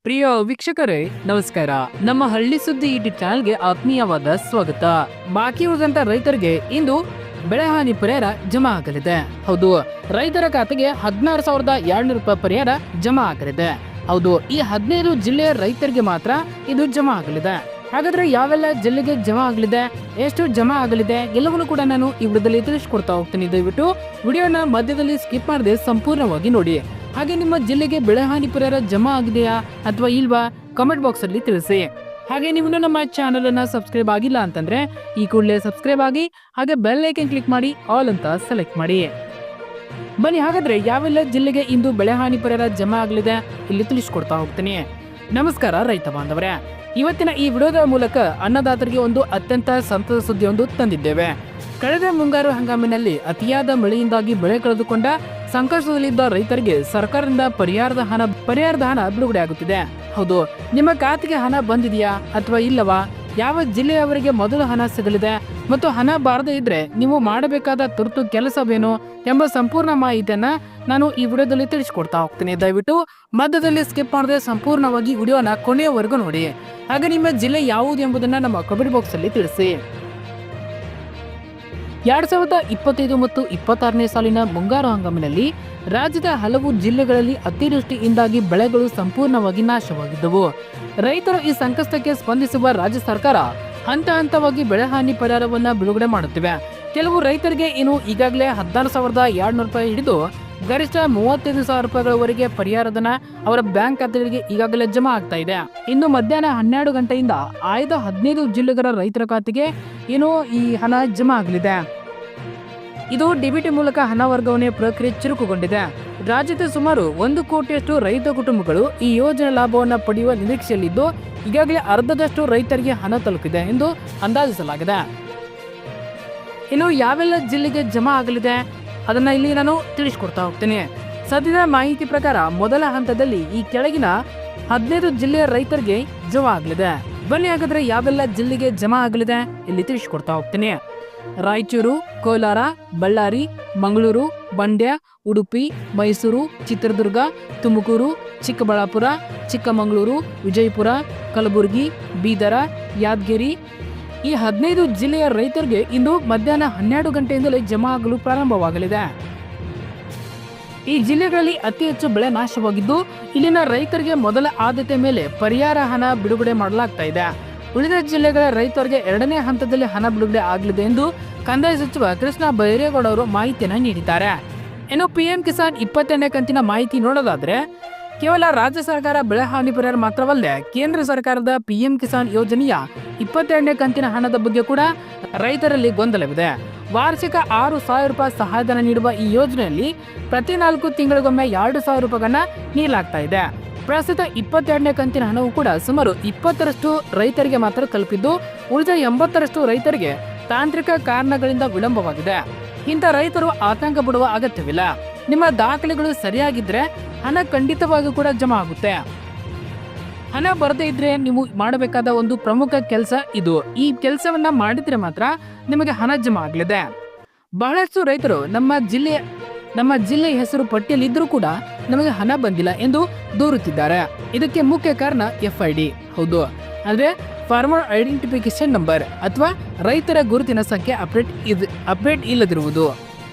ಪ್ರಿಯ ವೀಕ್ಷಕರೇ ನಮಸ್ಕಾರ. ನಮ್ಮ ಹಳ್ಳಿ ಸುದ್ದಿ ಯೂಟ್ಯೂಬ್ ಚಾನಲ್ಗೆ ಆತ್ಮೀಯವಾದ ಸ್ವಾಗತ. ಬಾಕಿ ಉಳಿದಂತ ರೈತರಿಗೆ ಇಂದು ಬೆಳೆಹಾನಿ ಪರಿಹಾರ ಜಮಾ ಆಗಲಿದೆ. ಹೌದು, ರೈತರ ಖಾತೆಗೆ 16,200 ರೂಪಾಯಿ ಪರಿಹಾರ ಜಮಾ ಆಗಲಿದೆ. ಹೌದು, ಈ 15 ಜಿಲ್ಲೆಯ ರೈತರಿಗೆ ಮಾತ್ರ ಇದು ಜಮಾ ಆಗಲಿದೆ. ಹಾಗಾದ್ರೆ ಯಾವೆಲ್ಲ ಜಿಲ್ಲೆಗೆ ಜಮಾ ಆಗಲಿದೆ, ಎಷ್ಟು ಜಮಾ ಆಗಲಿದೆ ಎಲ್ಲವನ್ನೂ ಕೂಡ ನಾನು ಈ ವಿಡಿಯೋದಲ್ಲಿ ತಿಳಿಸ್ಕೊಡ್ತಾ ಹೋಗ್ತೀನಿ. ದಯವಿಟ್ಟು ವಿಡಿಯೋನ ಮಧ್ಯದಲ್ಲಿ ಸ್ಕಿಪ್ ಮಾಡದೆ ಸಂಪೂರ್ಣವಾಗಿ ನೋಡಿ. ಹಾಗೆ ನಿಮ್ಮ ಜಿಲ್ಲೆಗೆ ಬೆಳೆಹಾನಿ ಪರಿಹಾರ ಜಮಾ ಆಗಿದೆಯಾ ಅಥವಾ ಇಲ್ವಾ ಕಮೆಂಟ್ ಬಾಕ್ಸ್ ಅಲ್ಲಿ ತಿಳಿಸಿ. ಹಾಗೆ ನೀವು ನಮ್ಮ ಚಾನಲ್ ಅನ್ನ ಸಬ್ಸ್ಕ್ರೈಬ್ ಆಗಿಲ್ಲ ಅಂತಂದ್ರೆ ಈ ಕೂಡಲೇ ಸಬ್ಸ್ಕ್ರೈಬ್ ಆಗಿ ಹಾಗೆ ಬೆಲ್ ಐಕನ್ ಕ್ಲಿಕ್ ಮಾಡಿ ಆಲ್ ಅಂತ ಸೆಲೆಕ್ಟ್ ಮಾಡಿ. ಬನ್ನಿ ಹಾಗಾದ್ರೆ ಯಾವೆಲ್ಲ ಜಿಲ್ಲೆಗೆ ಇಂದು ಬೆಳೆಹಾನಿ ಪರಿಹಾರ ಜಮಾ ಆಗಲಿದೆ ಇಲ್ಲಿ ತಿಳಿಸ್ಕೊಡ್ತಾ ಹೋಗ್ತೀನಿ. ನಮಸ್ಕಾರ ರೈತ ಬಾಂಧವರೇ, ಇವತ್ತಿನ ಈ ವಿಡಿಯೋದ ಮೂಲಕ ಅನ್ನದಾತರಿಗೆ ಒಂದು ಅತ್ಯಂತ ಸಂತಸ ಸುದ್ದಿಯೊಂದು ತಂದಿದ್ದೇವೆ. ಕಳೆದ ಮುಂಗಾರು ಹಂಗಾಮಿನಲ್ಲಿ ಅತಿಯಾದ ಮಳೆಯಿಂದಾಗಿ ಬೆಳೆ ಕಳೆದುಕೊಂಡ ಸಂಕಷ್ಟದಲ್ಲಿದ್ದ ರೈತರಿಗೆ ಸರ್ಕಾರದಿಂದ ಪರಿಹಾರದ ಹಣ ಬಿಡುಗಡೆ ಆಗುತ್ತಿದೆ. ಹೌದು, ನಿಮ್ಮ ಖಾತೆಗೆ ಹಣ ಬಂದಿದೆಯಾ ಅಥವಾ ಇಲ್ಲವಾ, ಯಾವ ಜಿಲ್ಲೆಯವರಿಗೆ ಮೊದಲು ಹಣ ಸಿಗಲಿದೆ ಮತ್ತು ಹಣ ಬಾರದೇ ಇದ್ರೆ ನೀವು ಮಾಡಬೇಕಾದ ತುರ್ತು ಕೆಲಸವೇನು ಎಂಬ ಸಂಪೂರ್ಣ ಮಾಹಿತಿಯನ್ನ ನಾನು ಈ ವಿಡಿಯೋದಲ್ಲಿ ತಿಳಿಸ್ಕೊಡ್ತಾ ಹೋಗ್ತೀನಿ. ದಯವಿಟ್ಟು ಮಧ್ಯದಲ್ಲಿ ಸ್ಕಿಪ್ ಮಾಡದೆ ಸಂಪೂರ್ಣವಾಗಿ ವಿಡಿಯೋನ ಕೊನೆಯವರೆಗೂ ನೋಡಿ. ಹಾಗೆ ನಿಮ್ಮ ಜಿಲ್ಲೆ ಯಾವುದು ಎಂಬುದನ್ನ ನಮ್ಮ ಕಮೆಂಟ್ ಬಾಕ್ಸ್ ಅಲ್ಲಿ ತಿಳಿಸಿ. 2025 ಮತ್ತು 26ನೇ ಸಾಲಿನ ಮುಂಗಾರು ಹಂಗಾಮಿನಲ್ಲಿ ರಾಜ್ಯದ ಹಲವು ಜಿಲ್ಲೆಗಳಲ್ಲಿ ಅತಿವೃಷ್ಟಿಯಿಂದಾಗಿ ಬೆಳೆಗಳು ಸಂಪೂರ್ಣವಾಗಿ ನಾಶವಾಗಿದ್ದವು. ರೈತರು ಈ ಸಂಕಷ್ಟಕ್ಕೆ ಸ್ಪಂದಿಸುವ ರಾಜ್ಯ ಸರ್ಕಾರ ಹಂತ ಹಂತವಾಗಿ ಬೆಳೆಹಾನಿ ಪರಿಹಾರವನ್ನ ಬಿಡುಗಡೆ ಮಾಡುತ್ತಿವೆ. ಕೆಲವು ರೈತರಿಗೆ ಇನ್ನು ಈಗಾಗಲೇ 16,200 ರೂಪಾಯಿ ಹಿಡಿದು ಗರಿಷ್ಠ 35,000 ರೂಪಾಯಿಗಳವರೆಗೆ ಪರಿಹಾರಧನ ಅವರ ಬ್ಯಾಂಕ್ ಖಾತೆಗಳಿಗೆ ಈಗಾಗಲೇ ಜಮಾ ಆಗ್ತಾ ಇದೆ. ಇನ್ನು ಮಧ್ಯಾಹ್ನ 12 ಗಂಟೆಯಿಂದ ಆಯ್ದ 15 ಜಿಲ್ಲೆಗಳ ರೈತರ ಖಾತೆಗೆ ಏನು ಈ ಹಣ ಜಮಾ ಆಗಲಿದೆ. ಇದು ಡಿಬಿಟಿ ಮೂಲಕ ಹಣ ವರ್ಗಾವಣೆ ಪ್ರಕ್ರಿಯೆ ಚುರುಕುಗೊಂಡಿದೆ. ರಾಜ್ಯದ ಸುಮಾರು 1 ಕೋಟಿಯಷ್ಟು ರೈತ ಕುಟುಂಬಗಳು ಈ ಯೋಜನೆ ಲಾಭವನ್ನು ಪಡೆಯುವ ನಿರೀಕ್ಷೆಯಲ್ಲಿದ್ದು ಈಗಾಗಲೇ ಅರ್ಧದಷ್ಟು ರೈತರಿಗೆ ಹಣ ತಲುಪಿದೆ ಎಂದು ಅಂದಾಜಿಸಲಾಗಿದೆ. ಇನ್ನು ಯಾವೆಲ್ಲ ಜಿಲ್ಲೆಗೆ ಜಮಾ ಆಗಲಿದೆ ಅದನ್ನ ಇಲ್ಲಿ ನಾನು ತಿಳಿಸ್ಕೊಡ್ತಾ ಹೋಗ್ತೀನಿ. ಸದ್ಯದ ಮಾಹಿತಿ ಪ್ರಕಾರ ಮೊದಲ ಹಂತದಲ್ಲಿ ಈ ಕೆಳಗಿನ 15 ಜಿಲ್ಲೆಯ ರೈತರಿಗೆ ಜಮಾ ಆಗಲಿದೆ. ಬನ್ನಿ ಹಾಗಾದ್ರೆ ಯಾವೆಲ್ಲ ಜಿಲ್ಲೆಗೆ ಜಮಾ ಆಗಲಿದೆ ಇಲ್ಲಿ ತಿಳಿಸ್ಕೊಡ್ತಾ ಹೋಗ್ತೀನಿ. ರಾಯಚೂರು, ಕೋಲಾರ, ಬಳ್ಳಾರಿ, ಮಂಗಳೂರು, ಮಂಡ್ಯ, ಉಡುಪಿ, ಮೈಸೂರು, ಚಿತ್ರದುರ್ಗ, ತುಮಕೂರು, ಚಿಕ್ಕಬಳ್ಳಾಪುರ, ಚಿಕ್ಕಮಗಳೂರು, ವಿಜಯಪುರ, ಕಲಬುರಗಿ, ಬೀದರ, ಯಾದಗಿರಿ ಈ 15 ಜಿಲ್ಲೆಯ ರೈತರಿಗೆ ಇಂದು ಮಧ್ಯಾಹ್ನ 12 ಗಂಟೆಯಿಂದಲೇ ಜಮಾ ಆಗಲು ಪ್ರಾರಂಭವಾಗಲಿದೆ. ಈ ಜಿಲ್ಲೆಗಳಲ್ಲಿ ಅತಿ ಹೆಚ್ಚು ಬೆಳೆ ನಾಶವಾಗಿದ್ದು ಇಲ್ಲಿನ ರೈತರಿಗೆ ಮೊದಲ ಆದ್ಯತೆ ಮೇಲೆ ಪರಿಹಾರ ಹಣ ಬಿಡುಗಡೆ ಮಾಡಲಾಗ್ತಾ ಇದೆ. ಉಳಿದ ಜಿಲ್ಲೆಗಳ ರೈತರಿಗೆ 2ನೇ ಹಂತದಲ್ಲಿ ಹಣ ಬಿಡುಗಡೆ ಆಗಲಿದೆ ಎಂದು ಕಂದಾಯ ಸಚಿವ ಕೃಷ್ಣ ಬೈರೇಗೌಡ ಅವರು ಮಾಹಿತಿಯನ್ನು ನೀಡಿದ್ದಾರೆ. ಇನ್ನು ಪಿಎಂ ಕಿಸಾನ್ 22ನೇ ಕಂತಿನ ಮಾಹಿತಿ ನೋಡೋದಾದ್ರೆ ಕೇವಲ ರಾಜ್ಯ ಸರ್ಕಾರ ಬೆಳೆಹಾನಿ ಪರಿಹಾರ ಮಾತ್ರವಲ್ಲದೆ ಕೇಂದ್ರ ಸರ್ಕಾರದ ಪಿಎಂ ಕಿಸಾನ್ ಯೋಜನೆಯ 22ನೇ ಕಂತಿನ ಹಣದ ಬಗ್ಗೆ ಕೂಡ ರೈತರಲ್ಲಿ ಗೊಂದಲವಿದೆ. ವಾರ್ಷಿಕ 6,000 ರೂಪಾಯಿ ಸಹಾಯಧನ ನೀಡುವ ಈ ಯೋಜನೆಯಲ್ಲಿ ಪ್ರತಿ 4 ತಿಂಗಳಿಗೊಮ್ಮೆ 2,000 ರೂಪಾಯಿಗಳನ್ನ ನೀಡಲಾಗ್ತಾ ಇದೆ. ಪ್ರಸ್ತುತ 22ನೇ ಕಂತಿನ ಹಣವು ಕೂಡ ಸುಮಾರು 20ರಷ್ಟು ರೈತರಿಗೆ ಮಾತ್ರ ತಲುಪಿದ್ದು ಉಳಿದ 80ರಷ್ಟು ರೈತರಿಗೆ ತಾಂತ್ರಿಕ ಕಾರಣಗಳಿಂದ ವಿಳಂಬವಾಗಿದೆ. ಇಂಥ ರೈತರು ಆತಂಕ ಪಡುವ ಅಗತ್ಯವಿಲ್ಲ. ನಿಮ್ಮ ದಾಖಲೆಗಳು ಸರಿಯಾಗಿದ್ರೆ ಹಣ ಖಂಡಿತವಾಗಿಯೂ ಕೂಡ ಜಮಾ ಆಗುತ್ತೆ. ಹಣ ಬರದೇ ಇದ್ರೆ ನೀವು ಮಾಡಬೇಕಾದ ಒಂದು ಪ್ರಮುಖ ಕೆಲಸ ಇದು. ಈ ಕೆಲಸವನ್ನ ಮಾಡಿದ್ರೆ ಮಾತ್ರ ನಿಮಗೆ ಹಣ ಜಮಾ ಆಗಲಿದೆ. ಬಹಳಷ್ಟು ರೈತರು ನಮ್ಮ ಜಿಲ್ಲೆ ಹೆಸರು ಪಟ್ಟಿಯಲ್ಲಿ ಇದ್ರೂ ಕೂಡ ನಮಗೆ ಹಣ ಬಂದಿಲ್ಲ ಎಂದು ದೂರುತ್ತಿದ್ದಾರೆ. ಇದಕ್ಕೆ ಮುಖ್ಯ ಕಾರಣ FID. ಹೌದು, ಅಂದ್ರೆ ಫಾರ್ಮರ್ ಐಡೆಂಟಿಫಿಕೇಶನ್ ನಂಬರ್ ಅಥವಾ ರೈತರ ಗುರುತಿನ ಸಂಖ್ಯೆ ಅಪ್ಡೇಟ್ ಇಲ್ಲದಿರುವುದು.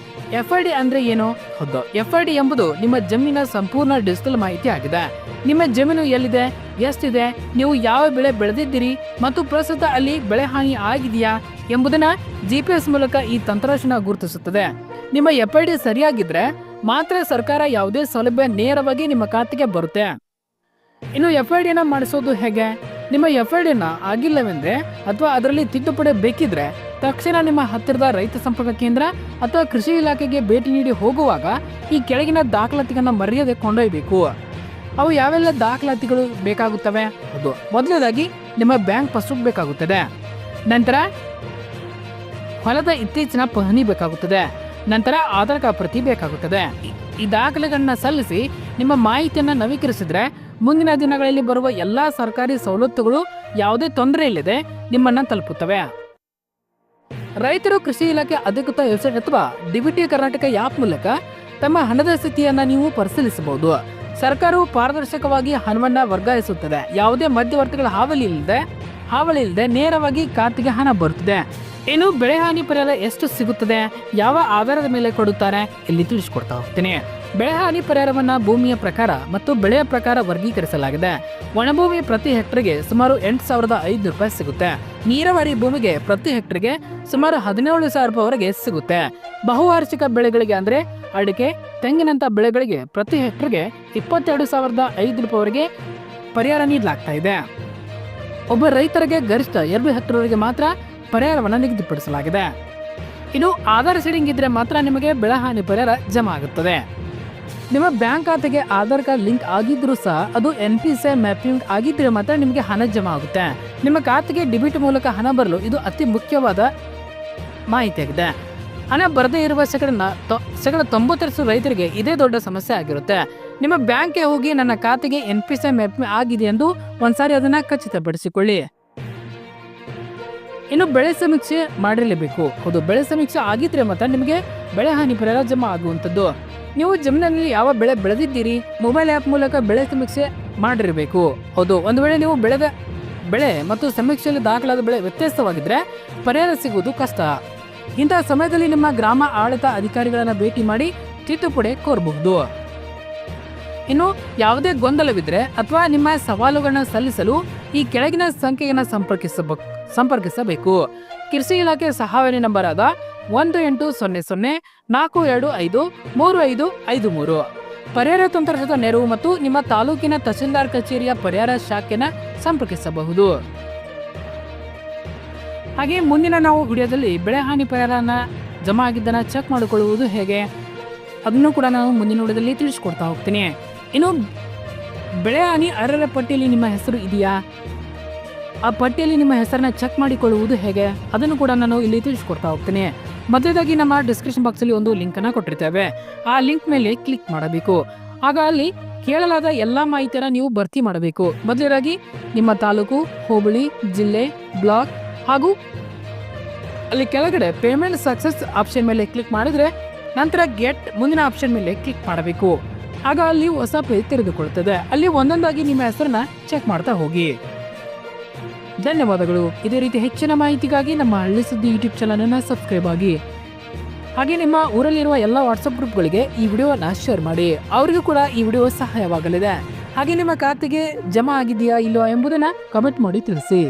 FID ಅಂದ್ರೆ ಏನು? ಹೌದು, FID ಎಂಬುದು ನಿಮ್ಮ ಜಮೀನಿನ ಸಂಪೂರ್ಣ ಡಿಜಿಟಲ್ ಮಾಹಿತಿ ಆಗಿದೆ. ನಿಮ್ಮ ಜಮೀನು ಎಲ್ಲಿದೆ, ಎಷ್ಟಿದೆ, ನೀವು ಯಾವ ಬೆಳೆ ಬೆಳೆದಿದ್ದೀರಿ ಮತ್ತು ಪ್ರಸ್ತುತ ಅಲ್ಲಿ ಬೆಳೆ ಹಾನಿ ಆಗಿದೆಯಾ ಎಂಬುದನ್ನ GPS ಮೂಲಕ ಈ ತಂತ್ರಾಂಶ ಗುರುತಿಸುತ್ತದೆ. ನಿಮ್ಮ FID ಸರಿಯಾಗಿದ್ರೆ ಮಾತ್ರ ಸರ್ಕಾರ ಯಾವುದೇ ಸೌಲಭ್ಯ ನೇರವಾಗಿ ನಿಮ್ಮ ಖಾತೆಗೆ ಬರುತ್ತೆ. ಇನ್ನು FID ಮಾಡಿಸೋದು ಹೇಗೆ? ನಿಮ್ಮ FID ಆಗಿಲ್ಲವೆಂದ್ರೆ ಅಥವಾ ಅದರಲ್ಲಿ ತಿದ್ದುಪಡಿ ಬೇಕಿದ್ರೆ ತಕ್ಷಣ ನಿಮ್ಮ ಹತ್ತಿರದ ರೈತ ಸಂಪರ್ಕ ಕೇಂದ್ರ ಅಥವಾ ಕೃಷಿ ಇಲಾಖೆಗೆ ಭೇಟಿ ನೀಡಿ ಹೋಗುವಾಗ ಈ ಕೆಳಗಿನ ದಾಖಲಾತಿಗಳನ್ನ ಮರ್ಯಾದೆ ಕೊಂಡೊಯ್ಯಬೇಕು. ಅವು ಯಾವೆಲ್ಲ ದಾಖಲಾತಿಗಳು ಬೇಕಾಗುತ್ತವೆ? ಹೌದು, ಮೊದಲನೇದಾಗಿ ನಿಮ್ಮ ಬ್ಯಾಂಕ್ ಪಾಸ್ಬುಕ್ ಬೇಕಾಗುತ್ತದೆ. ನಂತರ ಹೊಲದ ಇತ್ತೀಚಿನ ಪಹಣಿ ಬೇಕಾಗುತ್ತದೆ. ನಂತರ ಆಧಾರ್ ಕಾರ್ಡ್ ಪ್ರತಿ ಬೇಕಾಗುತ್ತದೆ. ಈ ದಾಖಲೆಗಳನ್ನ ಸಲ್ಲಿಸಿ ನಿಮ್ಮ ಮಾಹಿತಿಯನ್ನ ನವೀಕರಿಸಿದ್ರೆ ಮುಂದಿನ ದಿನಗಳಲ್ಲಿ ಬರುವ ಎಲ್ಲಾ ಸರ್ಕಾರಿ ಸವಲತ್ತುಗಳು ಯಾವುದೇ ತೊಂದರೆ ಇಲ್ಲದೆ ನಿಮ್ಮನ್ನ ತಲುಪುತ್ತವೆ. ರೈತರು ಕೃಷಿ ಇಲಾಖೆ ಅಧಿಕೃತ ವೆಬ್ಸೈಟ್ ಅಥವಾ ಡಿಬಿಟಿ ಕರ್ನಾಟಕ ಆ್ಯಪ್ ಮೂಲಕ ತಮ್ಮ ಹಣದ ಸ್ಥಿತಿಯನ್ನ ನೀವು ಪರಿಶೀಲಿಸಬಹುದು. ಸರ್ಕಾರವು ಪಾರದರ್ಶಕವಾಗಿ ಹಣವನ್ನ ವರ್ಗಾಯಿಸುತ್ತದೆ. ಯಾವುದೇ ಮಧ್ಯವರ್ತಿಗಳ ಹಾವಳಿ ಇಲ್ಲದೆ ನೇರವಾಗಿ ಖಾತೆಗೆ ಹಣ ಬರುತ್ತದೆ. ಇನ್ನು ಬೆಳೆ ಹಾನಿ ಪರಿಹಾರ ಎಷ್ಟು ಸಿಗುತ್ತದೆ, ಯಾವ ಆಧಾರದ ಮೇಲೆ ಕೊಡುತ್ತಾರೆ, ಇಲ್ಲಿ ತಿಳಿಸಿಕೊಡ್ತಾ ಹೋಗ್ತೀನಿ. ಬೆಳೆ ಹಾನಿ ಪರಿಹಾರವನ್ನ ಭೂಮಿಯ ಪ್ರಕಾರ ಮತ್ತು ಬೆಳೆಯ ಪ್ರಕಾರ ವರ್ಗೀಕರಿಸಲಾಗಿದೆ. ಒಣಭೂಮಿ ಪ್ರತಿ ಹೆಕ್ಟರ್ಗೆ ಸುಮಾರು 8,500 ರೂಪಾಯಿ ಸಿಗುತ್ತೆ. ನೀರಾವರಿ ಭೂಮಿಗೆ ಪ್ರತಿ ಹೆಕ್ಟರ್ಗೆ ಸುಮಾರು 17,000 ರೂಪಾಯಿವರೆಗೆ ಸಿಗುತ್ತೆ. ಬಹುವಾರ್ಷಿಕ ಬೆಳೆಗಳಿಗೆ ಅಂದ್ರೆ ಅಡಿಕೆ, ತೆಂಗಿನಂತ ಬೆಳೆಗಳಿಗೆ ಪ್ರತಿ ಹೆಕ್ಟರ್ಗೆ 22,500 ರೂಪಾಯಿವರೆಗೆ ಪರಿಹಾರ ನೀಡಲಾಗ್ತಾ ಇದೆ. ಒಬ್ಬ ರೈತರಿಗೆ ಗರಿಷ್ಠ 2 ಹೆಕ್ಟರ್ವರೆಗೆ ಮಾತ್ರ ಪರಿಹಾರವನ್ನು ನಿಗದಿಪಡಿಸಲಾಗಿದೆ. ಇನ್ನು ಆಧಾರ್ ಸೀಡಿಂಗ್ ಇದ್ರೆ ಮಾತ್ರ ನಿಮಗೆ ಬೆಳೆ ಹಾನಿ ಪರಿಹಾರ ಜಮಾ ಆಗುತ್ತದೆ. ನಿಮ್ಮ ಬ್ಯಾಂಕ್ ಖಾತೆಗೆ ಆಧಾರ್ ಕಾರ್ಡ್ ಲಿಂಕ್ ಆಗಿದ್ರೂ ಸಹ ಅದು NPCI ಮ್ಯಾಪಿಂಗ್ ಆಗಿದ್ರೆ ಮಾತ್ರ ನಿಮಗೆ ಹಣ ಜಮಾ ಆಗುತ್ತೆ. ನಿಮ್ಮ ಖಾತೆಗೆ ಡೆಬಿಟ್ ಮೂಲಕ ಹಣ ಬರಲು ಇದು ಅತಿ ಮುಖ್ಯವಾದ ಮಾಹಿತಿಯಾಗಿದೆ. ಹಣ ಬರದೇ ಇರುವ ಶೇಕಡ 90% ರೈತರಿಗೆ ಇದೇ ದೊಡ್ಡ ಸಮಸ್ಯೆ ಆಗಿರುತ್ತೆ. ನಿಮ್ಮ ಬ್ಯಾಂಕ್ಗೆ ಹೋಗಿ ನನ್ನ ಖಾತೆಗೆ NPCI ಮ್ಯಾಪಿಂಗ್ ಆಗಿದೆ ಎಂದು ಒಂದ್ಸಾರಿ ಅದನ್ನ ಖಚಿತಪಡಿಸಿಕೊಳ್ಳಿ. ಇನ್ನು ಬೆಳೆ ಸಮೀಕ್ಷೆ ಮಾಡಿರಲೇಬೇಕು. ಹೌದು, ಬೆಳೆ ಸಮೀಕ್ಷೆ ಆಗಿದ್ರೆ ಮಾತ್ರ ನಿಮಗೆ ಬೆಳೆ ಹಾನಿ ಪರಿಹಾರ ಜಮಾ ಆಗುವಂಥದ್ದು. ನೀವು ಜಮೀನಿನಲ್ಲಿ ಯಾವ ಬೆಳೆ ಬೆಳೆದಿದ್ದೀರಿ, ಮೊಬೈಲ್ ಆ್ಯಪ್ ಮೂಲಕ ಬೆಳೆ ಸಮೀಕ್ಷೆ ಮಾಡಿರಬೇಕು. ಹೌದು, ಒಂದು ವೇಳೆ ನೀವು ಬೆಳೆದ ಬೆಳೆ ಮತ್ತು ಸಮೀಕ್ಷೆಯಲ್ಲಿ ದಾಖಲಾದ ಬೆಳೆ ವ್ಯತ್ಯಾಸವಾಗಿದ್ರೆ ಪರಿಹಾರ ಸಿಗುವುದು ಕಷ್ಟ. ಇಂತಹ ಸಮಯದಲ್ಲಿ ನಿಮ್ಮ ಗ್ರಾಮ ಆಡಳಿತ ಅಧಿಕಾರಿಗಳನ್ನು ಭೇಟಿ ಮಾಡಿ ತಿದ್ದುಪಡಿ ಕೋರಬಹುದು. ಇನ್ನು ಯಾವುದೇ ಗೊಂದಲವಿದ್ರೆ ಅಥವಾ ನಿಮ್ಮ ಸವಾಲುಗಳನ್ನು ಸಲ್ಲಿಸಲು ಈ ಕೆಳಗಿನ ಸಂಖ್ಯೆಯನ್ನು ಸಂಪರ್ಕಿಸಬೇಕು. ಕೃಷಿ ಇಲಾಖೆ ಸಹಾಯವಾಣಿ ನಂಬರ್ ಆದ 1800-425-3553. ಪರಿಹಾರ ತಂತ್ರದ ನೆರವು ಮತ್ತು ನಿಮ್ಮ ತಾಲೂಕಿನ ತಹಸೀಲ್ದಾರ್ ಕಚೇರಿಯ ಪರಿಹಾರ ಶಾಖೆನ ಸಂಪರ್ಕಿಸಬಹುದು. ಹಾಗೆ ಮುಂದಿನ ನಾವು ವಿಡಿಯೋದಲ್ಲಿ ಬೆಳೆ ಹಾನಿ ಪರಿಹಾರನ ಜಮಾ ಆಗಿದ್ದನ್ನ ಚೆಕ್ ಮಾಡಿಕೊಳ್ಳುವುದು ಹೇಗೆ ಅದನ್ನು ಕೂಡ ನಾನು ಮುಂದಿನ ವಿಡಿಯೋದಲ್ಲಿ ತಿಳಿಸ್ಕೊಡ್ತಾ ಹೋಗ್ತೀನಿ. ಇನ್ನು ಬೆಳೆ ಹಾನಿ ಅರ್ಹರ ಪಟ್ಟಿಯಲ್ಲಿ ನಿಮ್ಮ ಹೆಸರು ಇದೆಯಾ, ಆ ಪಟ್ಟಿಯಲ್ಲಿ ನಿಮ್ಮ ಹೆಸರನ್ನ ಚೆಕ್ ಮಾಡಿಕೊಳ್ಳುವುದು ಹೇಗೆ ಅದನ್ನು ಕೂಡ ನಾನು ಇಲ್ಲಿ ತಿಳಿಸ್ಕೊಡ್ತಾ ಹೋಗ್ತೀನಿ. ಮೊದಲದಾಗಿ ನಮ್ಮ ಡಿಸ್ಕ್ರಿಪ್ಷನ್ ಬಾಕ್ಸಲ್ಲಿ ಒಂದು ಲಿಂಕನ್ನು ಕೊಟ್ಟಿರ್ತೇವೆ. ಆ ಲಿಂಕ್ ಮೇಲೆ ಕ್ಲಿಕ್ ಮಾಡಬೇಕು. ಆಗ ಅಲ್ಲಿ ಕೇಳಲಾದ ಎಲ್ಲ ಮಾಹಿತಿಯನ್ನು ನೀವು ಭರ್ತಿ ಮಾಡಬೇಕು. ಮೊದಲದಾಗಿ ನಿಮ್ಮ ತಾಲೂಕು, ಹೋಬಳಿ, ಜಿಲ್ಲೆ, ಬ್ಲಾಕ್ ಹಾಗೂ ಅಲ್ಲಿ ಕೆಳಗಡೆ ಪೇಮೆಂಟ್ ಸಕ್ಸಸ್ ಆಪ್ಷನ್ ಮೇಲೆ ಕ್ಲಿಕ್ ಮಾಡಿದ್ರೆ ನಂತರ ಗೆಟ್ ಮುಂದಿನ ಆಪ್ಷನ್ ಮೇಲೆ ಕ್ಲಿಕ್ ಮಾಡಬೇಕು. ಆಗ ಅಲ್ಲಿ ಹೊಸ ಪೇಜ್ ತೆರೆದುಕೊಳ್ಳುತ್ತದೆ. ಅಲ್ಲಿ ಒಂದೊಂದಾಗಿ ನಿಮ್ಮ ಹೆಸರನ್ನ ಚೆಕ್ ಮಾಡ್ತಾ ಹೋಗಿ. ಧನ್ಯವಾದಗಳು. ಇದೇ ರೀತಿ ಹೆಚ್ಚಿನ ಮಾಹಿತಿಗಾಗಿ ನಮ್ಮ ಹಳ್ಳಿ ಸುದ್ದಿ ಯೂಟ್ಯೂಬ್ ಚಾನಲ್ ಸಬ್ಸ್ಕ್ರೈಬ್ ಆಗಿ. ಹಾಗೆ ನಿಮ್ಮ ಊರಲ್ಲಿರುವ ಎಲ್ಲ ವಾಟ್ಸಪ್ ಗ್ರೂಪ್ಗಳಿಗೆ ಈ ವಿಡಿಯೋನ ಶೇರ್ ಮಾಡಿ, ಅವರಿಗೂ ಕೂಡ ಈ ವಿಡಿಯೋ ಸಹಾಯವಾಗಲಿದೆ. ಹಾಗೆ ನಿಮ್ಮ ಖಾತೆಗೆ ಜಮಾ ಆಗಿದೆಯಾ ಇಲ್ಲೋ ಎಂಬುದನ್ನು ಕಮೆಂಟ್ ಮಾಡಿ ತಿಳಿಸಿ.